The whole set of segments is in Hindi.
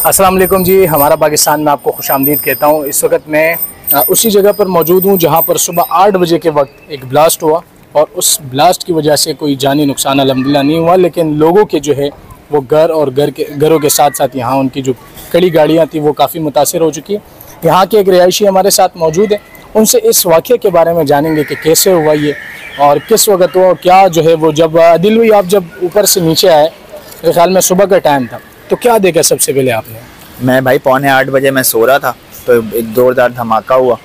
अस्सलाम वालेकुम जी, हमारा पाकिस्तान में आपको खुशामदीद कहता हूँ। इस वक्त मैं उसी जगह पर मौजूद हूँ जहाँ पर सुबह 8 बजे के वक्त एक ब्लास्ट हुआ और उस ब्लास्ट की वजह से कोई जानी नुकसान अल्हम्दुलिल्लाह नहीं हुआ, लेकिन लोगों के जो है वो घर और घरों के साथ साथ यहाँ उनकी जो कड़ी गाड़ियाँ थी वो काफ़ी मुतासिर हो चुकी है। यहाँ के एक रिहायशी हमारे साथ मौजूद है, उनसे इस वाक़े के बारे में जानेंगे कि कैसे हुआ ये और किस वक्त हुआ, क्या जो है वो जब दिल हुई आप जब ऊपर से नीचे आए, मेरे ख्याल में सुबह का टाइम था, तो क्या देखा सबसे पहले आपने? मैं भाई 7:45 बजे मैं सो रहा था तो एक ज़ोरदार धमाका हुआ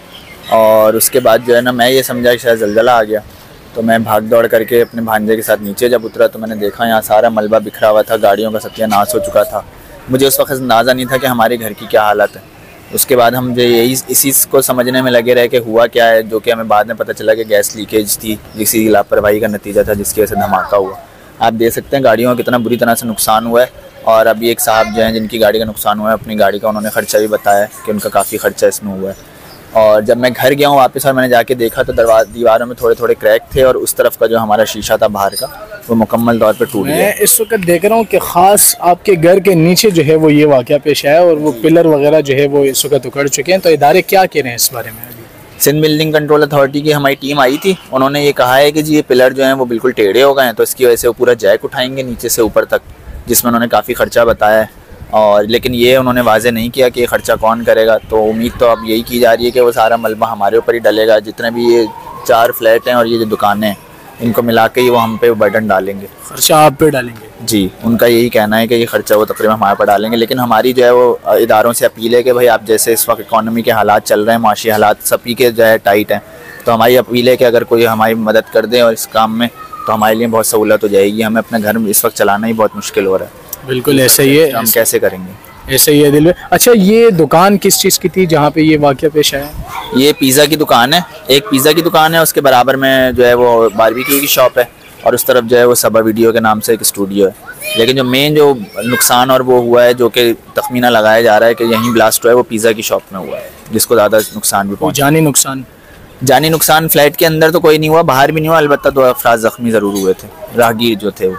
और उसके बाद जो है ना मैं ये समझा कि शायद ज़लज़ला आ गया। तो मैं भाग दौड़ करके अपने भांजे के साथ नीचे जब उतरा तो मैंने देखा यहाँ सारा मलबा बिखरा हुआ था, गाड़ियों का सत्यानाश हो चुका था। मुझे उस वक्त अंदाज़ा नहीं था कि हमारे घर की क्या हालत है। उसके बाद हम जो यही इसी को समझने में लगे रहे कि हुआ क्या है, जो कि हमें बाद में पता चला कि गैस लीकेज थी, किसी लापरवाही का नतीजा था जिसकी वजह से धमाका हुआ। आप देख सकते हैं गाड़ियों का कितना बुरी तरह से नुकसान हुआ है। और अभी एक साहब जो हैं जिनकी गाड़ी का नुकसान हुआ है, अपनी गाड़ी का उन्होंने ख़र्चा भी बताया कि उनका काफ़ी ख़र्चा इसमें हुआ है। और जब मैं घर गया हूँ वापस और मैंने जाके देखा तो दीवारों में थोड़े थोड़े क्रैक थे और उस तरफ का जो हमारा शीशा था बाहर का वो मुकम्मल तौर पर टूट गया। मैं इस वक्त देख रहा हूँ कि ख़ास आपके घर के नीचे जो है वो ये वाक़या पेश आया और वो पिलर वगैरह जो है वो इस वक्त उखड़ चुके हैं, तो इदारे क्या कह रहे हैं इस बारे में? सिंध बिल्डिंग कंट्रोल अथॉरिटी की हमारी टीम आई थी, उन्होंने ये कहा है कि जी ये पिलर जो हैं वो बिल्कुल टेढ़े हो गए हैं, तो इसकी वजह से वो पूरा जैक उठाएंगे नीचे से ऊपर तक, जिसमें उन्होंने काफ़ी ख़र्चा बताया है। और लेकिन ये उन्होंने वाज़े नहीं किया कि ये ख़र्चा कौन करेगा। तो उम्मीद तो अब यही की जा रही है कि वो सारा मलबा हमारे ऊपर ही डलेगा। जितने भी ये 4 फ्लैट हैं और ये जो दुकानें हैं इनको मिला के ही वो हम पे बर्डन डालेंगे, खर्चा आप पे डालेंगे। जी, उनका यही कहना है कि ये ख़र्चा वो तकरीबन हमारे पर डालेंगे। लेकिन हमारी जो है वो इदारों से अपील है कि भाई आप जैसे इस वक्त इकॉनमी के हालात चल रहे हैं, माशी हालात सभी के जो है टाइट हैं, तो हमारी अपील है कि अगर कोई हमारी मदद कर दे और इस काम में तो हमारे लिए बहुत सहूलत हो जाएगी। हमें अपने घर में इस वक्त चलाना ही बहुत मुश्किल हो रहा है। बिल्कुल ऐसे ही है, हम कैसे करेंगे? ऐसे ही है दिल में। अच्छा, ये दुकान किस चीज़ की थी जहाँ पे ये वाक़या पेश आया? ये पिज़्ज़ा की दुकान है, एक पिज़्ज़ा की दुकान है, उसके बराबर में जो है वो बारबेक्यू की शॉप है और उस तरफ जो है वो सबा वीडियो के नाम से एक स्टूडियो है। लेकिन जो मेन जो नुकसान और वो हुआ है, जो कि तखमीना लगाया जा रहा है कि यहीं ब्लास्ट हुआ है, वो पिज़्ज़ा की शॉप में हुआ है, जिसको ज़्यादा नुकसान भी पहुँचा। जानी नुकसान फ्लैट के अंदर तो कोई नहीं हुआ, बाहर भी नहीं हुआ, अलबत्ता 2 अफराद ज़ख्मी ज़रूर हुए थे, राहगीर जो थे वो।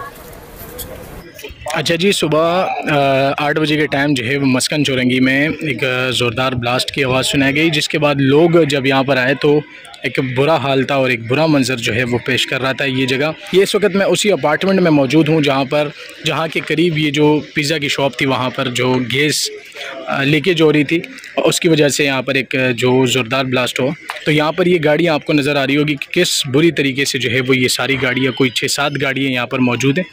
अच्छा जी, सुबह 8 बजे के टाइम जो है वो मस्कन चौरंगी में एक ज़ोरदार ब्लास्ट की आवाज़ सुनाई गई, जिसके बाद लोग जब यहाँ पर आए तो एक बुरा हाल था और एक बुरा मंजर जो है वो पेश कर रहा था ये जगह। ये इस वक्त मैं उसी अपार्टमेंट में मौजूद हूँ जहाँ के करीब ये जो पिज़्ज़ा की शॉप थी वहाँ पर जो गैस लीकेज हो रही थी, उसकी वजह से यहाँ पर एक जो ज़ोरदार ब्लास्ट हो। तो यहाँ पर ये गाड़ियाँ आपको नज़र आ रही होगी कि किस बुरी तरीके से जो है वो ये सारी गाड़ियाँ, कोई 6-7 गाड़ियाँ यहाँ पर मौजूद हैं,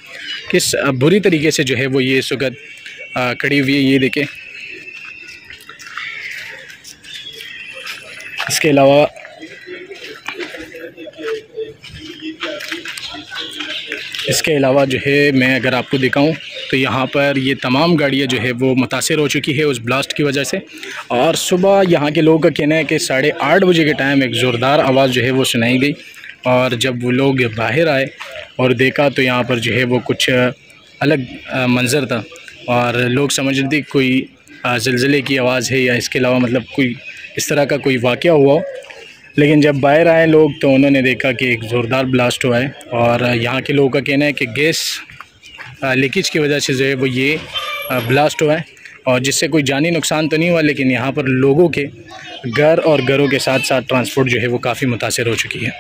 किस बुरी तरीके से जो है वो ये इस वक्त खड़ी हुई है। ये देखें, इसके अलावा जो है मैं अगर आपको दिखाऊं तो यहाँ पर ये तमाम गाड़ियाँ जो है वो मुतासिर हो चुकी है उस ब्लास्ट की वजह से। और सुबह यहाँ के लोगों का कहना है कि 8:30 बजे के टाइम एक ज़ोरदार आवाज़ जो है वो सुनाई गई और जब वो लोग बाहर आए और देखा तो यहाँ पर जो है वो कुछ अलग मंज़र था और लोग समझ रहे थे कोई ज़लज़ले की आवाज़ है या इसके अलावा मतलब कोई इस तरह का कोई वाक़या हुआ। लेकिन जब बाहर आए लोग तो उन्होंने देखा कि एक ज़ोरदार ब्लास्ट हुआ है और यहाँ के लोगों का कहना है कि गैस लीकेज की वजह से जो है वो ये ब्लास्ट हुआ है और जिससे कोई जानी नुकसान तो नहीं हुआ, लेकिन यहाँ पर लोगों के घर और घरों के साथ साथ ट्रांसपोर्ट जो है वो काफ़ी मुतासिर हो चुकी है।